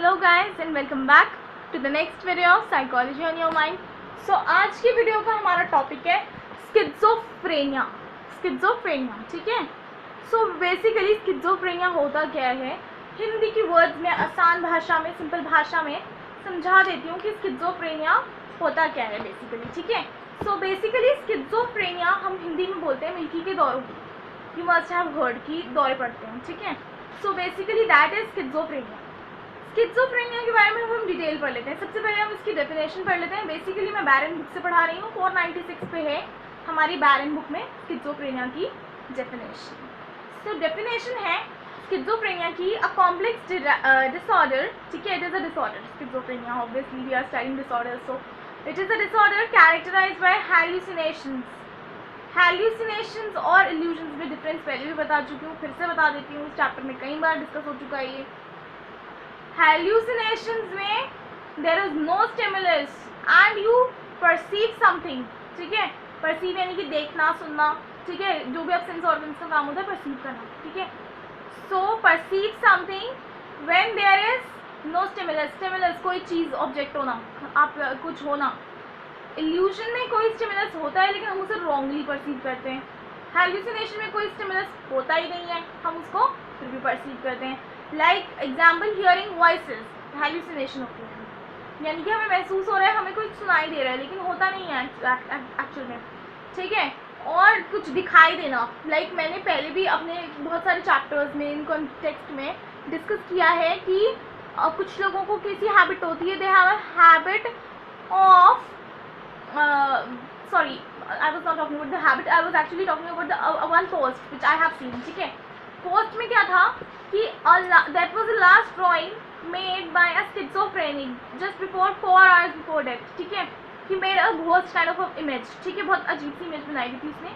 Hello guys and welcome back to the next video of psychology on your mind. So आज की video का हमारा topic है schizophrenia. ठीक है। सो बेसिकली स्किज़ोफ्रेनिया होता क्या है, हिंदी की वर्ड्स में आसान भाषा में, सिंपल भाषा में समझा देती हूँ कि स्किज़ोफ्रेनिया होता क्या है बेसिकली। ठीक है। सो बेसिकली स्किज़ोफ्रेनिया हम हिंदी में बोलते हैं मिल्की के दौरों की। यू मस्ट हैव हर्ड की दौरे पड़ते हैं। ठीक है। So basically that is schizophrenia. Schizophrenia के बारे में हम डिटेल पढ़ लेते हैं। सबसे पहले हम इसकी डेफिनेशन पढ़ लेते हैं। बेसिकली मैं बैरन बुक से पढ़ा रही हूँ, 496 पे है हमारी बैरन बुक में स्किज़ोफ्रेनिया की डेफिनेशन। सो डेफिनेशन है स्किज़ोफ्रेनिया की अ कॉम्प्लेक्स डिसऑर्डर। ठीक है, it is a disorder. Schizophrenia obviously we are studying disorder, so it is a disorder characterised by hallucinations और इल्यूजन्स में डिफरेंस पहले भी बता चुकी हूँ, फिर से बता देती हूँ। इस चैप्टर में कई बार डिस्कस हो चुका है ये। Hallucinations में there is no stimulus and you perceive something। ठीक है, perceive यानी कि देखना, सुनना। ठीक है, जो भी आप सेंस ऑर्गन्स का काम होता है perceive करना। ठीक है, so perceive something when there is no stimulus। stimulus कोई चीज़, ऑब्जेक्ट होना, आप कुछ होना। illusion में कोई stimulus होता है लेकिन हम उसे wrongly perceive करते हैं। hallucination में कोई stimulus होता ही नहीं है, हम उसको फिर भी perceive करते हैं। Like example hearing voices, hallucination होती है, यानी कि हमें महसूस हो रहा है, हमें कुछ सुनाई दे रहा है लेकिन होता नहीं है एक्चुअल में। ठीक है, और कुछ दिखाई देना, लाइक मैंने पहले भी अपने बहुत सारे चैप्टर्स में इन कॉन्टेक्स्ट में डिस्कस किया है कि कुछ लोगों को कैसी हैबिट होती है, they have a habit of sorry, I was not talking about the habit, I was actually talking about the one post which I have seen। ठीक है, पोस्ट में क्या था कि that was the last drawing made by a schizophrenic just before 4 hours before death। ठीक है, he made a ghost kind of image। ठीक है, बहुत अजीब सी इमेज बनाई थी उसने।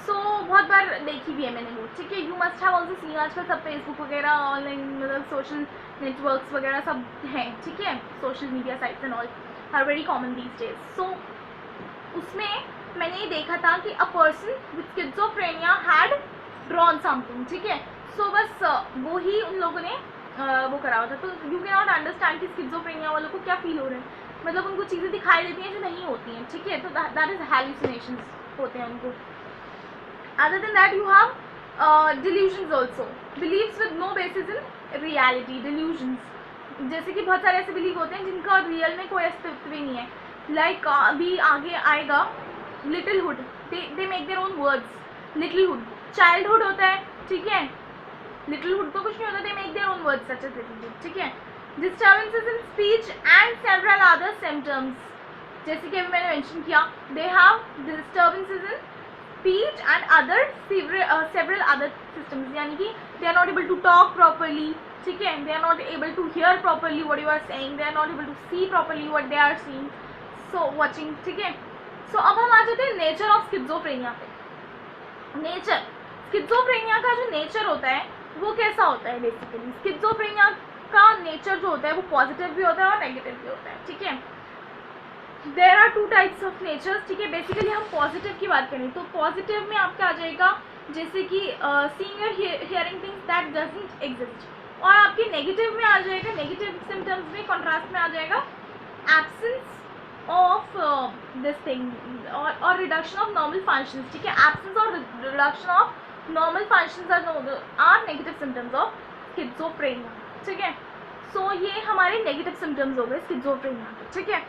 सो बहुत बार देखी भी है मैंने वो। ठीक है, you must have also seen, आजकल सब फेसबुक वगैरह, ऑनलाइन मतलब सोशल नेटवर्क्स वगैरह सब हैं। ठीक है, social media sites and all are very common these days. So उसमें मैंने ये देखा था कि a person with schizophrenia had drawn something. ठीक है, सो बस वो ही उन लोगों ने वो करा हुआ था। तो यू कैन नॉट अंडरस्टैंड कि स्किज़ोफ्रेनिया वालों को क्या फील हो रहा है, मतलब उनको चीज़ें दिखाई देती हैं जो नहीं होती हैं। ठीक है, तो दैट इज हैल्यूसिनेशंस होते हैं उनको। Other than that you have delusions also, beliefs with no basis in reality. Delusions जैसे कि बहुत सारे ऐसे बिलीव होते हैं जिनका रियल में कोई अस्तित्व ही नहीं है। लाइक अभी आगे आएगा littlehood, they make their own words. Littlehood childhood होता है। ठीक है, लिटिलहुड तो कुछ नहीं होता, they make their own words such as littlehood. ठीक है, disturbances in speech and several other symptoms, जैसे कि अभी मैंने मेंशन किया, they have disturbances in speech and other several other systems, यानी कि they are not able to talk properly. ठीक है, they are not able to here properly what you are saying, they are not able to see properly what they are seeing, so watching. ठीक है, so अब हम आ जाते हैं nature of schizophrenia पे। नेचर, स्किज़ोफ्रेनिया का जो नेचर होता है वो कैसा होता है बेसिकली। स्किज़ोफ्रेनिया का नेचर जो होता है वो पॉजिटिव भी होता है और नेगेटिव भी होता है। ठीक है, there are 2 types of natures. ठीक है, बेसिकली हम पॉजिटिव की बात करें तो पॉजिटिव में आपका आ जाएगा जैसे कि सीइंग और hearing things that doesn't exist, और आपके नेगेटिव में आ जाएगा, नेगेटिव सिम्टम्स में कॉन्ट्रास्ट में आ जाएगा एब्सेंस ऑफ दिस थिंग और रिडक्शन ऑफ नॉर्मल फंक्शंस। ठीक है, एब्सेंस और reduction of normal functions are negative symptoms of schizophrenia. ठीक है, सो ये हमारे नेगेटिव सिम्टम्स हो गए स्किज़ोफ्रेनिया के। ठीक है,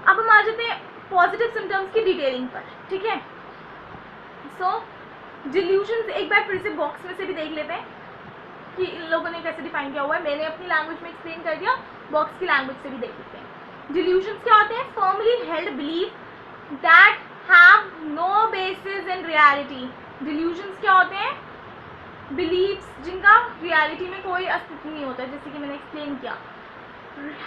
अब हम आ जाते हैं पॉजिटिव सिम्टम्स की डिटेलिंग पर। ठीक है, सो डिल्यूजन्स एक बार फिर से बॉक्स में से भी देख लेते हैं कि इन लोगों ने कैसे डिफाइन किया हुआ है। मैंने अपनी लैंग्वेज में एक्सप्लेन कर दिया, बॉक्स की लैंग्वेज से भी देख लेते हैं। डिल्यूजन्स क्या होते हैं? Firmly held belief that have no basis in reality. Delusions क्या होते हैं? बिलीव्स जिनका रियलिटी में कोई अस्तित्व नहीं होता है, जैसे कि मैंने एक्सप्लेन किया।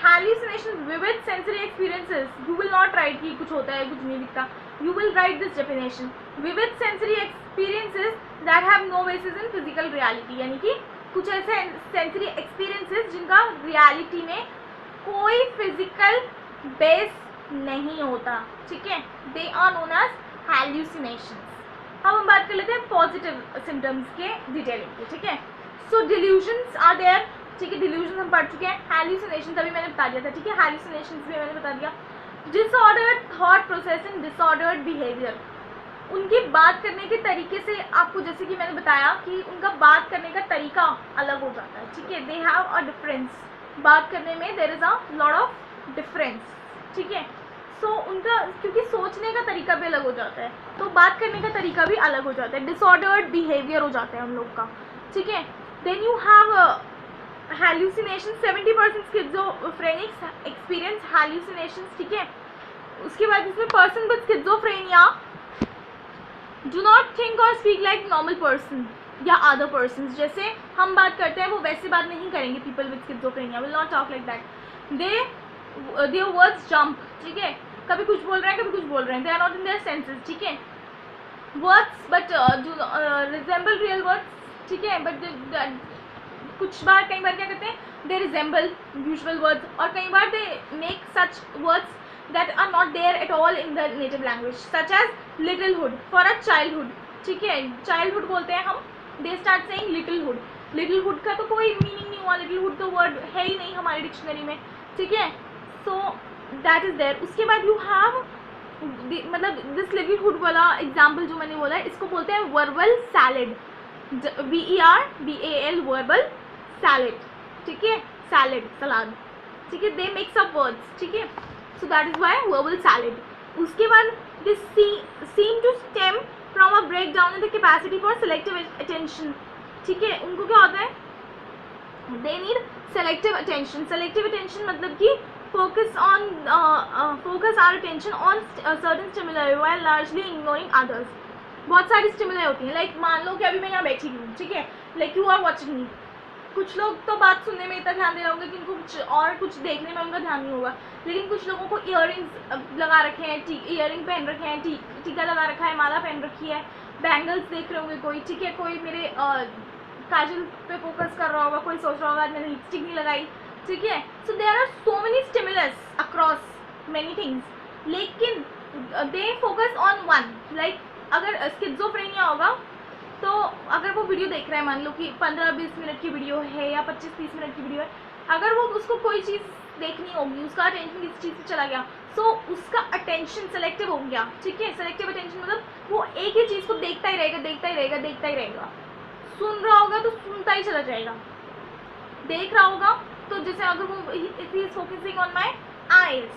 hallucinations, vivid sensory experiences, you will not write कि कुछ होता है कुछ नहीं दिखता, you will write this definition, vivid sensory experiences that have no basis in physical reality, यानी कि कुछ ऐसे sensory experiences जिनका reality में कोई physical base नहीं होता। ठीक है, they are known as hallucinations। अब हम बात कर लेते हैं पॉजिटिव सिम्टम्स के डिटेलिंग की। ठीक है, सो डिल्यूजन्स आर देयर ठीक है, डिल्यूजन हम पढ़ चुके हैं, हैल्यूसिनेशन अभी मैंने बता दिया था, ठीक है, हैल्यूसिनेशन भी मैंने बता दिया। Disordered thought process and disordered behaviour, उनकी बात करने के तरीके से आपको, जैसे कि मैंने बताया कि उनका बात करने का तरीका अलग हो जाता है, ठीक है, दे हैव अ डिफरेंस, बात करने में there is a lot of difference, ठीक है। सो उनका क्योंकि सोचने का तरीका भी अलग हो जाता है, तो बात करने का तरीका भी अलग हो जाता है, डिसऑर्डर्ड बिहेवियर हो जाता है हम लोग का, ठीक है। देन यू हैव हैल्यूसिनेशन, 70% स्किज़ोफ्रेनिक्स एक्सपीरियंस हैल्यूसिनेशंस, ठीक है। उसके बाद इसमें person with schizophrenia do not think और स्पीक लाइक नॉर्मल पर्सन या अदर पर्सन, जैसे हम बात करते हैं वो वैसे बात नहीं करेंगे, people with schizophrenia will not talk like that, their words jump, ठीक है, कभी कुछ बोल रहे हैं कभी कुछ बोल रहे हैं, they are not in their senses, ठीक है, words but resemble real words, ठीक है, बट कुछ बार कई बार क्या करते हैं, दे रिजेंबल यूजुअल वर्ड्स, और कई बार they make such words that are not there at all in the native language, such as littlehood for a childhood, ठीक है, childhood बोलते हैं हम, they start saying littlehood, littlehood का तो कोई मीनिंग नहीं हुआ, littlehood तो वर्ड है ही नहीं हमारी डिक्शनरी में, ठीक है, so that is there। उसके बाद you have मतलब this littlehood वाला एग्जाम्पल जो मैंने बोला है, इसको बोलते हैं verbal salad, VERBAL verbal salad, ठीक है, salad सलाद, ठीक है, they mix up words, ठीक है, so that is why verbal salad। उसके बाद this seem to stem from a breakdown in the capacity for selective attention, ठीक है, उनको क्या होता है, they need selective attention, selective attention मतलब कि focus our attention on certain stimuli while largely ignoring others। बहुत सारी stimuli होती हैं, like मान लो कि अभी मैं यहाँ बैठी हूँ, ठीक है, like you are watching me, कुछ लोग तो बात सुनने में इतना ध्यान दे रहे होंगे कि उनको कुछ देखने में उनका ध्यान नहीं होगा, लेकिन कुछ लोगों को इयररिंग्स लगा रखे हैं, इयररिंग पहन रखे हैं, टीका लगा रखा है, माला पहन रखी है, बैंगल्स देख रहे होंगे कोई, ठीक है, कोई मेरे काजल पे फोकस कर रहा होगा, कोई सोच रहा होगा मैंने लिपस्टिक नहीं लगाई, ठीक है। So there are so many stimulus across many things, लेकिन they focus on one, like अगर स्किज़ोफ्रेनिया होगा तो अगर वो वीडियो देख रहा है, मान लो कि 15-20 मिनट की वीडियो है या 25-30 मिनट की वीडियो है, अगर वो उसको कोई चीज़ देखनी होगी, उसका अटेंशन किसी चीज़ से चला गया, सो उसका अटेंशन सेलेक्टिव हो गया, ठीक है, सेलेक्टिव अटेंशन मतलब वो एक ही चीज़ को देखता ही रहेगा, देखता ही रहेगा, देखता ही रहेगा, सुन रहा होगा तो सुनता ही चला जाएगा, देख रहा होगा तो जैसे अगर वो if he is focusing on my eyes,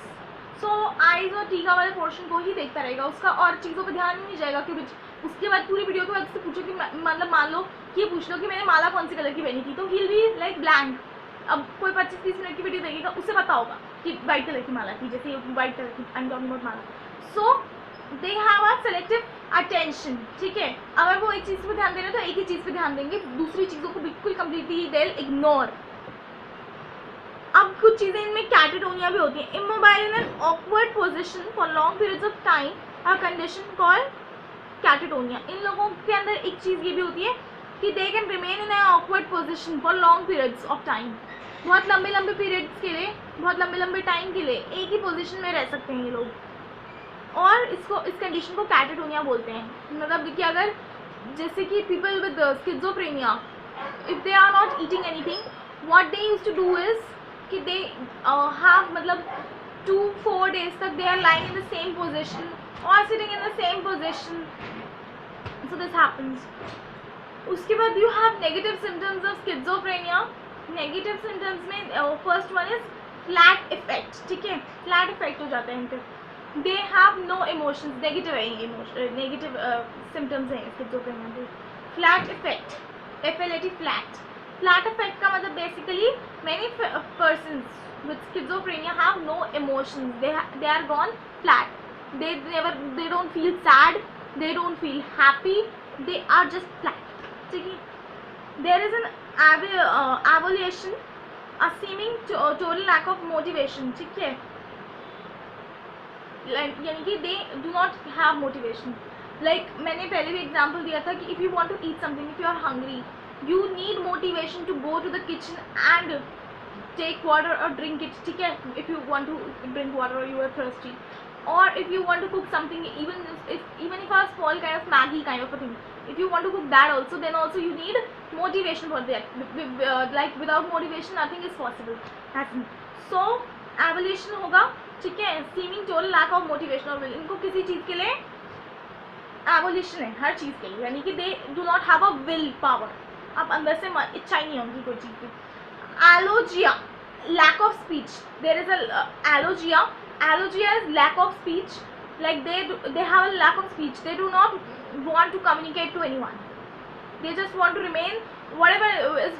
so eyes और टीका वाले पोर्शन को ही देखता रहेगा, उसका और चीज़ों पर ध्यान नहीं जाएगा, क्योंकि उसके बाद पूरी वीडियो के बाद उससे पूछो कि मतलब मान लो कि ये पूछ लो कि मैंने माला कौन सी कलर की पहनी थी, तो he will be like blank. अब कोई 25-30 मिनट की वीडियो देखेगा, उससे पता होगा कि वाइट कलर की माला थी, जैसे वाइट कलर की, I am talking about Mala. So they have a selective attention, ठीक है, अगर वो एक चीज़ पर ध्यान दे रहे हैं तो एक ही चीज़ पर ध्यान देंगे, दूसरी चीज़ों को बिल्कुल कम्प्लीटली दे इग्नोर। अब कुछ चीज़ें इनमें कैटेटोनिया भी होती है, immobile in an awkward position for long periods of time, a condition called catatonia. इन लोगों के अंदर एक चीज़ ये भी होती है कि they can remain in an awkward position for long periods of time, बहुत लंबे लंबे पीरियड्स के लिए, बहुत लंबे लंबे टाइम के लिए एक ही पोजीशन में रह सकते हैं ये लोग, और इस कंडीशन को कैटेटोनिया बोलते हैं। मतलब कि अगर जैसे कि people with schizophrenia, if they are not eating anything, what they used to do is कि दे हैव मतलब 2-4 days तक they are lying in the same position और sitting in the same position, so this happens. उसके बाद you have negative symptoms of schizophrenia. Negative symptoms में first one is flat effect, ठीक है, flat effect हो जाता है इनके, they have no emotions, negative symptoms हैं स्किज़ोफ्रेनिया के। Flat effect, FLAT, flat, flat effect का मतलब basically many persons with schizophrenia have no emotions, they are gone flat, they don't feel sad, they don't feel happy, they are just flat, ठीक है। there is an avolition, a seeming total lack of motivation, ठीक है, यानी कि they do not have motivation, like मैंने पहले भी example दिया था कि if you want to eat something, if you are hungry, you need motivation to go to the kitchen and take water or drink it, ठीक है, if you want to drink water or you are thirsty, or if you want to cook something, even if a small kind of Maggi kind of a thing, if you want to cook that also, then also you need motivation for that. Like without motivation nothing is possible. So evolution होगा, ठीक है, seeming total lack of motivation और will, इनको किसी चीज़ के लिए evolution है, हर चीज़ के लिए, यानी कि दे do not have a will power, अब अंदर से इच्छा ही नहीं होगी कोई चीज़ की. एलोजिया, lack of speech. There is a allogia. Allogia is lack of speech. Like they have a lack of speech. They do not want to communicate to anyone. They just want to remain whatever is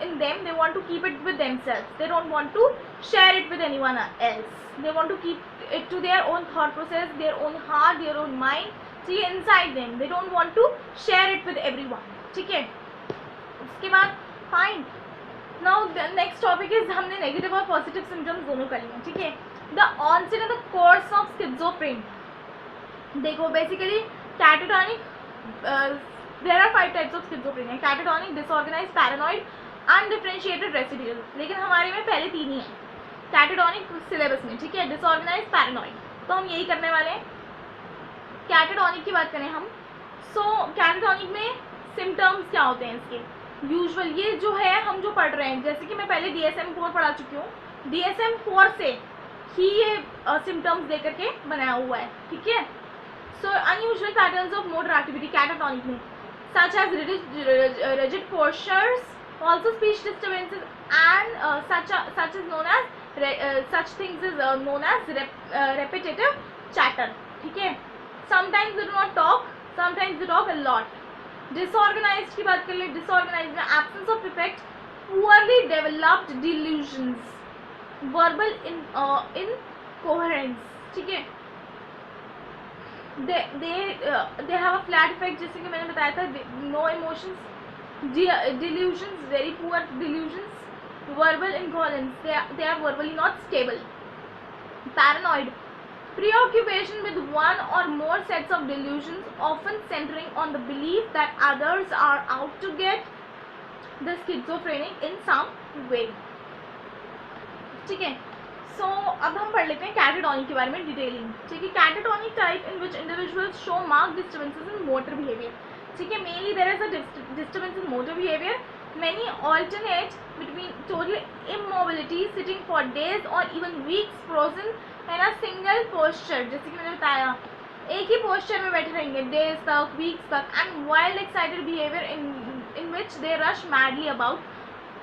in them. They want to keep it with themselves. They don't want to share it with anyone else. They want to keep it to their own thought process, their own heart, their own mind. See, inside them. They don't want to share it with everyone. ठीक है. उसके बाद fine. Now the next topic is हमने negative और positive symptoms दोनों कर लिए, ठीक है. The onset and the course of schizophrenia. देखो basically catatonic, there are 5 types of schizophrenia: catatonic, disorganised, paranoid, undifferentiated residual. लेकिन हमारे में पहले 3 ही हैं कैटाटोनिक सिलेबस में, ठीक है, डिसऑर्गेनाइज्ड, पैरानॉइड. तो हम यही करने वाले हैं. कैटाटोनिक की बात करें हम, सो कैटाटोनिक में सिम्टम्स क्या होते हैं इसके यूजुअल, ये जो है हम जो पढ़ रहे हैं, जैसे कि मैं पहले DSM-4 पढ़ा चुकी हूँ, DSM-4 से ही ये सिम्टम्स दे करके बनाया हुआ है, ठीक है. So unusual patterns of motor activity catatonic में, such as rigid postures, also speech disturbances and such is known as such things is known as repetitive chatter, ठीक है. sometimes they do not talk, sometimes they talk a lot. Disorganized की बात कर ले, disorganized में absence of effect, poorly developed delusions, verbal incoherence, ठीक है. They have a flat effect, जैसे कि मैंने बताया था, no emotions, delusions, very poor delusions, verbal incoherence, they are verbally not stable. Paranoid, preoccupation with one or more sets of delusions, often centering on the belief that others are out to get the schizophrenic in some way, ठीक है. So अब हम पढ़ लेते हैं catatonic के बारे में डिटेलिंग, ठीक है. Catatonic type in which individuals show marked disturbances in motor behaviour, ठीक है. Mainly there is a disturbance in motor behaviour. Many alternate between total immobility, sitting for days or even weeks frozen in a single posture, जैसे कि मैंने बताया, एक ही posture में बैठे रहेंगे डेज तक, वीक्स तक, and wild excited behaviour in which they rush madly about,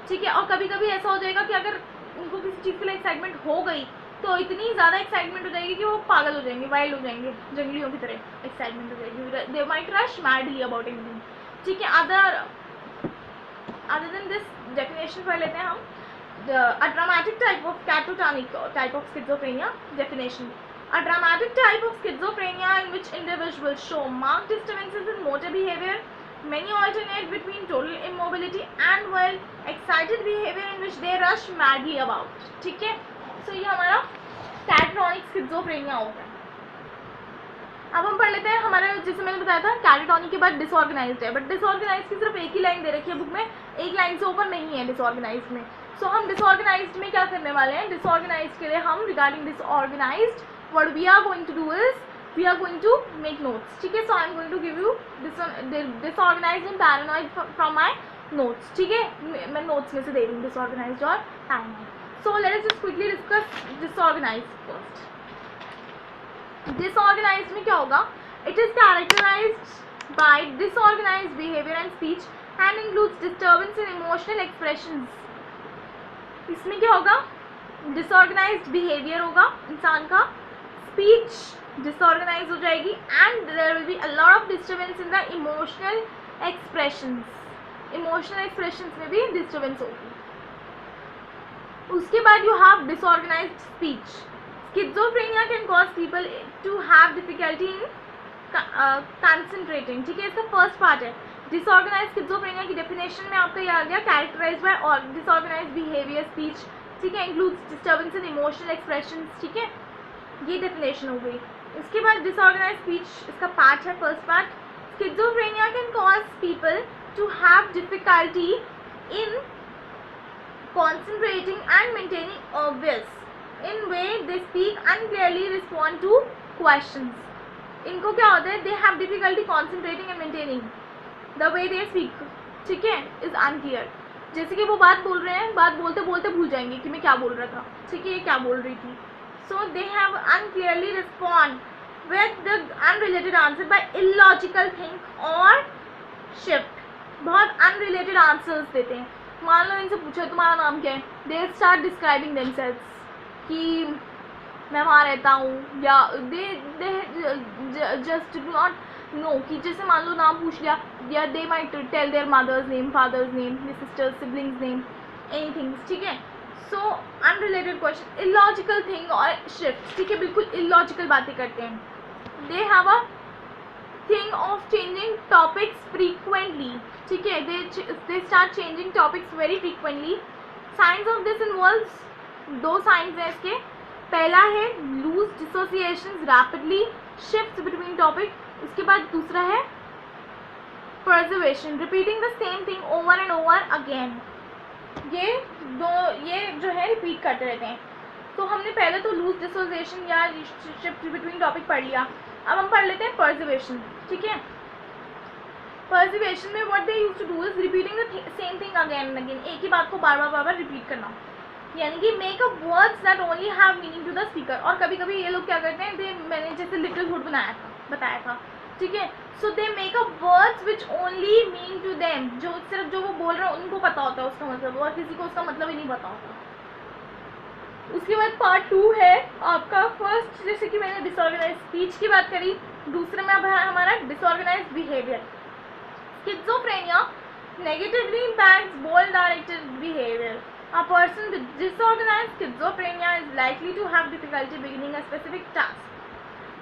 ठीक है. और कभी कभी ऐसा हो जाएगा कि अगर उनको किसी चीज़ के लिए एक्साइटमेंट हो गई तो इतनी ज़्यादा एक्साइटमेंट हो जाएगी कि वो पागल हो जाएंगे, वाइल्ड हो जाएंगे, जंगलियों की तरह एक्साइटमेंट हो जाएगी. They might rush madly about anything, ठीक है. Other than this definition पढ़ लेते हैं हम. A dramatic type of catatonic type of schizophrenia definition. A dramatic type of schizophrenia in which individuals show marked disturbances in motor behavior. Many alternate between total immobility and well excited behavior in which they rush madly about. ठीक है. So ये हमारा catatonic schizophrenia होगा. अब हम पढ़ लेते हैं हमारा, जैसे मैंने बताया था कैटाटोनिक के बाद डिसऑर्गेनाइज्ड है, बट डिसऑर्गेनाइज्ड की सिर्फ एक ही लाइन दे रखी है बुक में, एक लाइन से ऊपर नहीं है डिसऑर्गेनाइज्ड में. सो हम डिसऑर्गेनाइज्ड में क्या करने वाले हैं, डिसऑर्गेनाइज्ड के लिए हम regarding disorganised what we are going to do is we are going to make notes, ठीक है. So I am going to give you disorganised and paranoid from my notes, ठीक है. मैं नोट्स में से दे रही हूँ डिसऑर्गेनाइज्ड और paranoid. So let us just quickly discuss disorganized first. Disorganized में क्या होगा, it is characterized by disorganized behaviour and speech and includes disturbance in emotional expressions. इसमें क्या होगा, डिसऑर्गेनाइज्ड बिहेवियर होगा इंसान का, स्पीच डिसऑर्गेनाइज हो जाएगी, and there will be a lot of disturbance in the emotional expressions. Emotional expressions में भी डिस्टर्बेंस होगी. उसके बाद you have disorganized speech. Schizophrenia can cause people to have difficulty in concentrating, ठीक है. इसका फर्स्ट पार्ट है डिसऑर्गेनाइज्ड स्किज़ोफ्रेनिया की डेफिनेशन में आपका ये आ गया, कैरेक्टराइज्ड बाय और डिसऑर्गेनाइज्ड बिहेवियर, स्पीच, ठीक है, includes disturbance in emotional expressions, ठीक है. ये डेफिनेशन हो गई. इसके बाद डिसऑर्गेनाइज्ड स्पीच इसका पार्ट है, first part. Schizophrenia can cause people to have difficulty in concentrating and maintaining obvious in way they speak unclearly respond to questions. इनको क्या होता है, they have difficulty concentrating and maintaining the way they speak, ठीक है, is unclear. जैसे कि वो बात बोल रहे हैं, बात बोलते बोलते भूल जाएंगे कि मैं क्या बोल रहा था, ठीक है, ये क्या बोल रही थी. So they have unclearly respond with the unrelated answer by illogical think or shift. बहुत unrelated answers देते हैं. मान लो इनसे पूछो तुम्हारा नाम क्या है, they start describing themselves कि मैं वहाँ रहता हूँ, या they just do not know कि जैसे मान लो नाम पूछ लिया, या they might tell their mother's name, father's name, their sister's siblings name, anything, ठीक है. So unrelated question, illogical thing और shift, ठीक है, बिल्कुल illogical बातें करते हैं. They have a thing of changing topics frequently, ठीक है, they start changing topics very frequently. Signs of this involves, दो signs हैं इसके. पहला है lose dissociations rapidly, shifts between topic. उसके बाद दूसरा है perseveration, repeating the same thing over and over again. ये जो है रिपीट करते रहते हैं. तो हमने पहले तो लूज डिसोसिएशन या शिफ्ट बिटवीन टॉपिक पढ़ लिया. अब हम पढ़ लेते हैं पर्सिवेशन, ठीक है. पर्सिवेशन में what they use to do is repeating the same thing again and again. एक ही बात को बार बार रिपीट करना, यानी कि make up words that only have meaning to the speaker. और कभी कभी ये लोग क्या करते हैं, मैंने जैसे लिटिल हुड बताया था, ठीक है. So they make up words which only mean to them, जो सिर्फ जो वो बोल रहे हैं उनको पता होता है उसका मतलब, और किसी को उसका मतलब ही नहीं पता होता. उसके बाद पार्ट 2 है आपका. फर्स्ट जैसे कि मैंने डिसऑर्गेनाइज स्पीच की बात करी, दूसरे में अब है हमारा disorganize behaviour. Schizophrenia negatively impacts goal directed behaviour. A person with disorganized schizophrenia is likely to have difficulty beginning a specific task.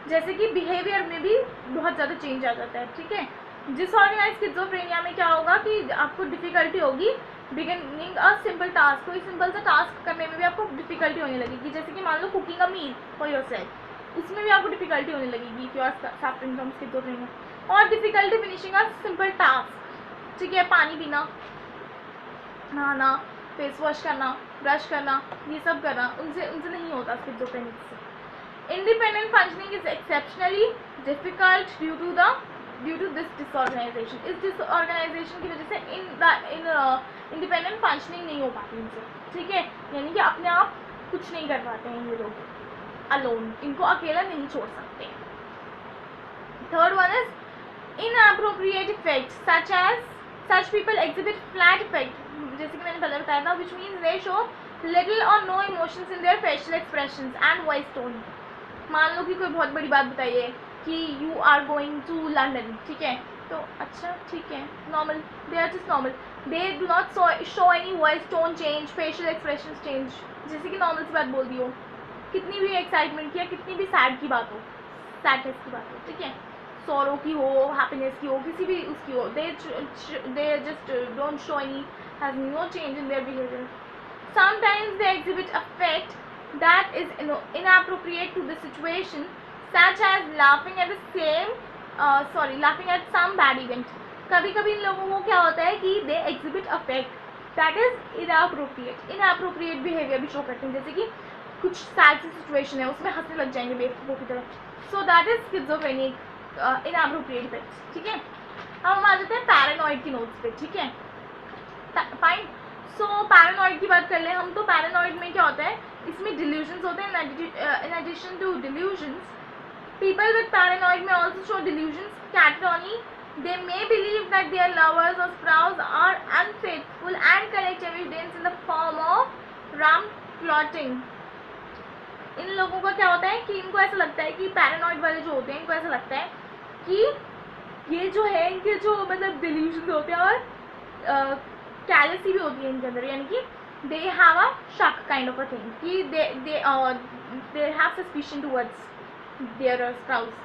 जैसे कि बिहेवियर में भी बहुत ज़्यादा चेंज आ जाता है, ठीक है. डिसऑर्गेनाइज्ड स्किज़ोफ्रेनिया में क्या होगा कि आपको डिफिकल्टी होगी बिगिनिंग अ सिंपल टास्क. कोई सिंपल सा टास्क करने में भी आपको डिफिकल्टी होने लगेगी. जैसे कि मान लो cooking a meal for yourself, उसमें भी आपको डिफिकल्टी होने लगेगी if you are suffering from schizophrenia. और difficulty finishing a simple task, ठीक है, पानी पीना, नहाना, फेस वॉश करना, ब्रश करना, ये सब करना उनसे नहीं होता स्किज़ोफ्रेनिक से. Independent functioning is exceptionally difficult due to this disorganization. इस डिसऑर्गेनाइजेशन की वजह से इंडिपेंडेंट फंक्शनिंग नहीं हो पाती इनसे, ठीक है, यानी कि अपने आप कुछ नहीं कर पाते हैं ये लोग अलोन, इनको अकेला नहीं छोड़ सकते. Third one is inappropriate effects such people exhibit flat effect, जैसे कि मैंने पहले बताया था, which means they show little और no emotions in their facial expressions and voice tone. मान लो कि कोई बहुत बड़ी बात बताइए कि you are going to London, ठीक है, तो अच्छा ठीक है, normal, they are just normal, they do not show any voice tone change, facial expression change, जैसे कि नॉर्मल सी बात बोल दी हो, कितनी भी एक्साइटमेंट की या कितनी भी सैड की बात हो, सैडनेस की बात हो, ठीक है, सॉरो की हो, हैप्पीनेस की हो, किसी भी उसकी हो, they just don't show any, has no change in their behaviour. Sometimes they exhibit affect that is inappropriate to the situation, such as laughing at some bad event. कभी कभी इन लोगों को क्या होता है कि they exhibit affect that is inappropriate behavior भी show करते हैं. जैसे कि कुछ सैड सी सिचुएशन है, उसमें हंसने लग जाएंगे बेवकूफ़ों की तरह. So that is schizophrenic inappropriate effects, ठीक है. अब हम आ जाते हैं पैरानॉइड की नोट्स पे, ठीक है. फाइन. सो पैरानॉइड की बात कर लें हम, तो पैरानॉइड में क्या होता है, इसमें डिल्यूजन्स होते हैं. In addition to delusions, people with paranoid में ऑल्सो शो डिल्यूजन्स, कैटोनी. They may believe that their lovers or spouse are unfaithful and collect evidence in the form of rum plotting. इन लोगों का क्या होता है कि इनको ऐसा लगता है कि पैरानॉइड वाले जो होते हैं, इनको ऐसा लगता है कि ये जो है इनके जो मतलब डिल्यूजन्स होते हैं और कैलेसी भी होती है इनके अंदर, यानी कि they have a shock kind of a thing कि they have suspicion towards their spouse.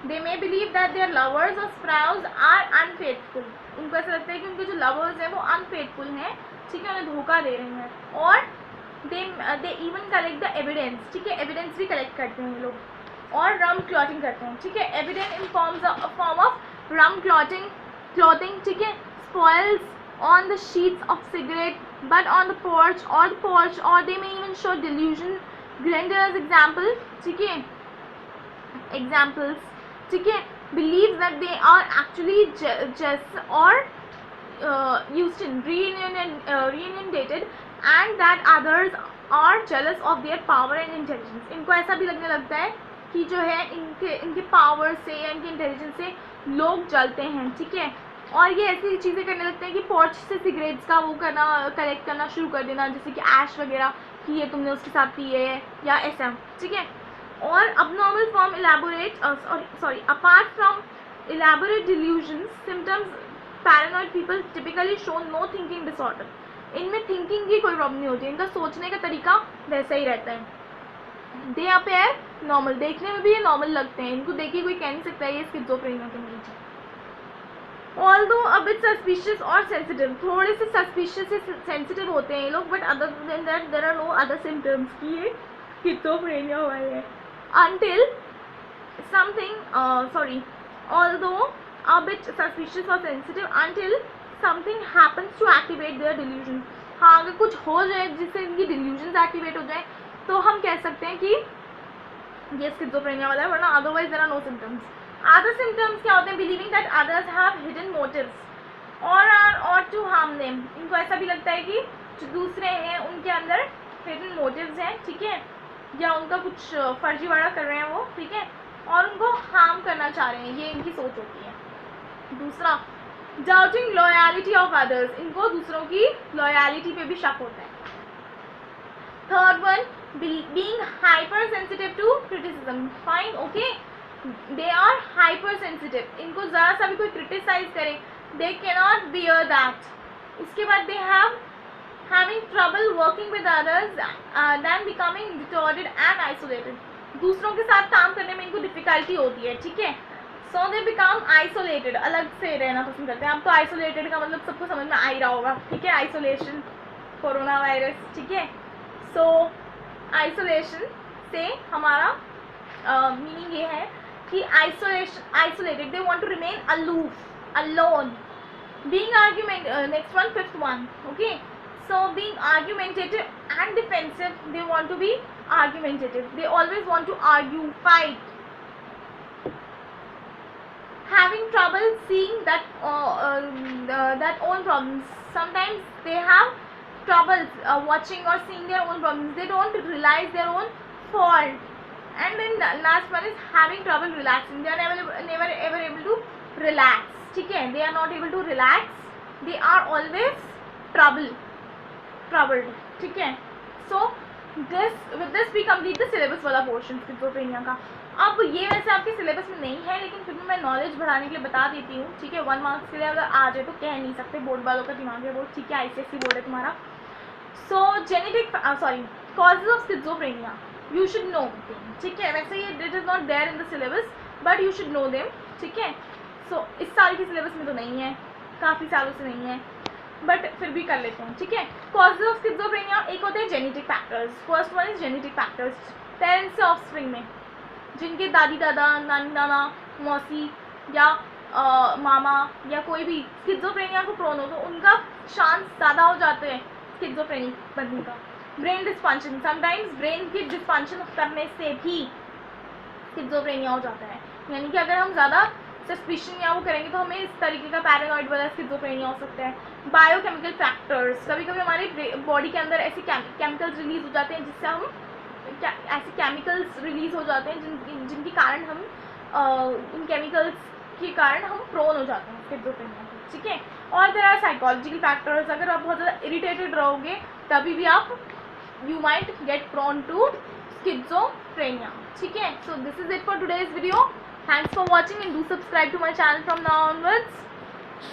They may believe that their lovers or spouse are unfaithful. उनको ऐसा लगता है कि उनके जो lovers हैं वो unfaithful हैं, ठीक है, उन्हें धोखा दे रहे हैं. और they even collect the evidence, ठीक है, evidence भी collect करते हैं ये लोग, और rum clotting करते हैं, ठीक है. evidence in form of rum clotting, ठीक है, spoils on the sheets of cigarette, but on the porch, or they may even show delusion grandiose example, ठीक है, एग्जाम्पल्स, ठीक है, believe that they are actually जेस और Houston reunited and that others are jealous of their power and intelligence. इनको ऐसा भी लगने लगता है कि जो है इनके पावर से या इनके इंटेलिजेंस से लोग जलते हैं, ठीक है, और ये ऐसी चीज़ें करने लगते हैं कि पोर्च से सिगरेट्स का वो करना, कलेक्ट करना शुरू कर देना, जैसे कि ऐश वगैरह कि ये तुमने उसके साथ पिए है या ऐसा, ठीक है. और abnormal form elaborate apart from elaborate delusions, symptoms paranoid people typically show no thinking disorder. इनमें थिंकिंग की कोई प्रॉब्लम नहीं होती, इनका सोचने का तरीका वैसा ही रहता है. दे अपेयर नॉर्मल, देखने में भी ये नॉर्मल लगते हैं, इनको देख के कोई कह नहीं सकता है ये स्किज़ोफ्रेनिया के मरीज है. ऑल्दो अ बिट सस्पिशियस और सेंसिटिव, थोड़े से सस्पिशियस से सेंसिटिव होते हैं ये लोग, but other than that there are no other symptoms कि ये स्किज़ोफ्रेनिया वाले हैं. Until something although a bit suspicious or sensitive until something happens to activate their delusions. हाँ, अगर कुछ हो जाए जिससे इनकी delusions activate हो जाए तो हम कह सकते हैं कि ये स्किज़ोफ्रेनिया वाला है, वरना otherwise there are no symptoms. Other symptoms क्या होते हैं? Believing that others have hidden motives or to harm them. इनको ऐसा भी लगता है कि जो दूसरे हैं उनके अंदर hidden motives हैं, ठीक है, या उनका कुछ फर्जीवाड़ा कर रहे हैं वो, ठीक है, और उनको हार्म करना चाह रहे हैं, ये इनकी सोच होती है. दूसरा, डाउटिंग लॉयलिटी ऑफ अदर्स, इनको दूसरों की लॉयलिटी पे भी शक होता है. Third one, being hypersensitive to criticism. Fine, okay, they are hypersensitive, इनको ज़रा सा भी कोई क्रिटिसाइज करे they cannot bear that. उसके बाद they have having trouble working with others then becoming distorted and isolated. दूसरों के साथ काम करने में इनको डिफिकल्टी होती है, ठीक है, सो दे बिकम आइसोलेटेड, अलग से रहना पसंद करते हैं. अब तो आइसोलेटेड का मतलब सबको समझ में आ ही रहा होगा, ठीक है, आइसोलेशन, कोरोना वायरस, ठीक है. सो आइसोलेशन से हमारा मीनिंग ये है कि isolated, they want to remain aloof, alone. Being argument, next one, fifth one, okay. So being argumentative and defensive, they want to be argumentative. They always want to argue, fight. Having trouble seeing that own problems. Sometimes they have trouble watching or seeing their own problems. They don't realize their own fault. And then the last one is having trouble relaxing. They are never ever able to relax. ठीक है, they are not able to relax. They are always troubled, ठीक है. सो with this we complete the syllabus वाला portion schizophrenia का. अब ये वैसे आपके सिलेबस में नहीं है, लेकिन फिर भी मैं नॉलेज बढ़ाने के लिए बता देती हूँ, ठीक है. 1 मार्क्स के लिए अगर आ जाए तो कह नहीं सकते, बोर्ड वालों का दिमाग है वो, ठीक है, ICSE बोर्ड है तुम्हारा. So genetic causes of schizophrenia you should know, ठीक है. वैसे ये it is not there in the syllabus but you should know them, ठीक है. सो इस साल के सिलेबस में तो नहीं है, काफ़ी सालों से नहीं है, बट फिर भी कर लेते हैं, ठीक है. कॉजेज ऑफ स्किज़ोफ्रेनिया, एक होते हैं genetic factors. First one is genetic factors, parents से ऑफस्प्रिंग में, जिनके दादी दादा, नानी नाना, मौसी या मामा या कोई भी स्किज़ोफ्रेनिया को प्रोन हो तो उनका चांस ज़्यादा हो जाते हैं स्किज़ोफ्रेनिक बनने का. ब्रेन डिस्फंक्शन, समटाइम्स ब्रेन के डिस्फंक्शन करने से भी स्किज़ोफ्रेनिया हो जाता है. यानी कि अगर हम ज़्यादा सस्पिशन या वो करेंगे तो हमें इस तरीके का पैरानॉइड वाला स्किज़ोफ्रेनिया हो सकता है. बायोकेमिकल फैक्टर्स, कभी कभी हमारे बॉडी के अंदर ऐसे केमिकल्स रिलीज हो जाते हैं जिससे हम ऐसे केमिकल्स रिलीज हो जाते हैं जिनके कारण हम उन केमिकल्स के कारण हम प्रोन हो जाते हैं स्किज़ोफ्रेनिया को, ठीक है. और देयर आर साइकोलॉजिकल फैक्टर्स, अगर आप बहुत ज़्यादा इरिटेटेड रहोगे तभी भी आप you might get prone to schizophrenia, ठीक है. So this is it for today's video. Thanks for watching and do subscribe to my channel from now onwards.